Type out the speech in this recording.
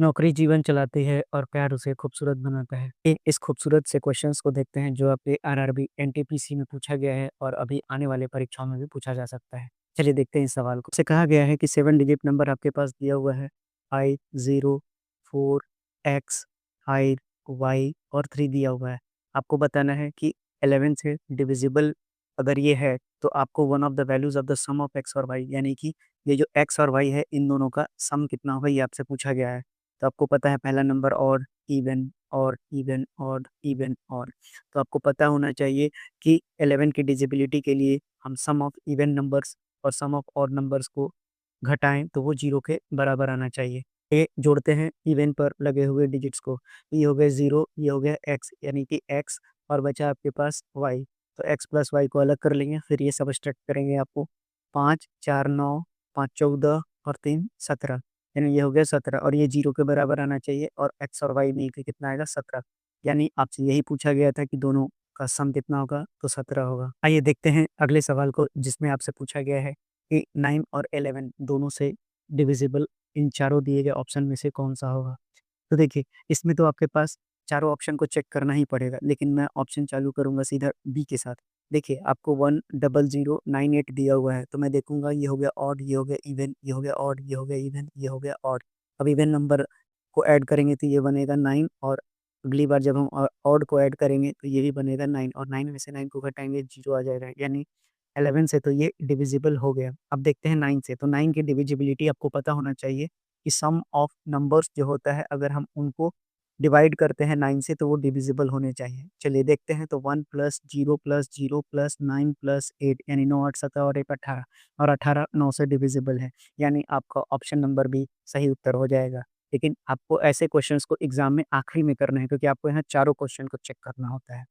नौकरी जीवन चलाती है और प्यार उसे खूबसूरत बनाता है। इस खूबसूरत से क्वेश्चंस को देखते हैं जो आपके आरआरबी, एनटीपीसी में पूछा गया है और अभी आने वाले परीक्षाओं में भी पूछा जा सकता है। चलिए देखते हैं इस सवाल को। से कहा गया है कि 7 डिजिट नंबर आपके पास दिया हुआ है I, 0, 4, X, I, Y और 3 दिया हुआ है। आपको बताना है कि 11 से डिविजिबल अगर ये है तो आपको one of the values of the sum of X और Y यानी कि ये जो X और Y है इन दोनों का सम कितना होगा ये आपसे पूछा गया है। तो आपको पता है पहला number odd, even, odd, even, odd, even, odd. तो आपको पता होना चाहिए कि 11 की डिजिबिलिटी के लिए हम सम ऑफ इवन नंबर्स और सम ऑफ ऑड नंबर्स को घटाएँ तो वो 0 के बराबर आना चाहिए। ये जोड़ते हैं इवन पर लगे हुए डिजिट्स को। ये हो गए 0, ये हो गया x यानी कि x और बचा आपके पास y। तो x प्लस y को अलग कर लेंगे, फिर ये सब्ट्रैक्ट करेंगे आपको 5, 4, 9, 5, 14 और 3, 17 यानी ये हो गया 17 और ये 0 के बराबर आना चाहिए और x और y मिल के कितना आएगा 17। यानी आपसे यही पूछा गया था कि दोनों का सम कितना होगा तो 17 होगा। आइए देखते हैं अगले सवाल को जिसमें आपसे पूछा गया है कि 9 और 11 दोनों से डिविजिबल इन चारों दिए गए ऑप्शन में से कौन-सा होगा? तो देखिए, इसमें तो आपके पास चारों ऑप्शन को चेक करना ही पड़ेगा, लेकिन मैं ऑप्शन चालू करूँगा सीधा बी के साथ। देखिए, आपको 10098 दिया हुआ है, तो मैं देखूँगा ये हो गया ऑड, ये हो गया इवन, ये हो गया ऑड, ये हो गया इवन, ये हो गया ऑड। अब इवन नंबर को ऐड करेंगे तो ये बनेगा 9 और अगली बार जब हम ऑड को ऐड करेंगे तो ये भी बनेगा 9 और 9 में से 9 को घटाएँगे 0 आ जाएगा, यानी 11 से तो ये डिविजिबल हो गया। अब देखते हैं 9 से, तो 9 की डिविजिबिलिटी आपको पता होना चाहिए कि सम ऑफ नंबर्स जो होता है अगर हम उनको डिवाइड करते हैं 9 से तो वो डिविजिबल होने चाहिए। चलिए देखते हैं तो 1 प्लस 0 प्लस 0 प्लस 9 प्लस 8 यानी 9 8 17 और 1 18 और 18 9 से डिविजिबल है। यानी आपका ऑप्शन नंबर बी सही उत्तर हो जाएगा। लेकिन आपको ऐसे क्वेश्चंस को एग्ज़ाम में आखिरी में करना है क्योंकि आपको यहाँ चारों क्वेश्चन को चेक करना होता है।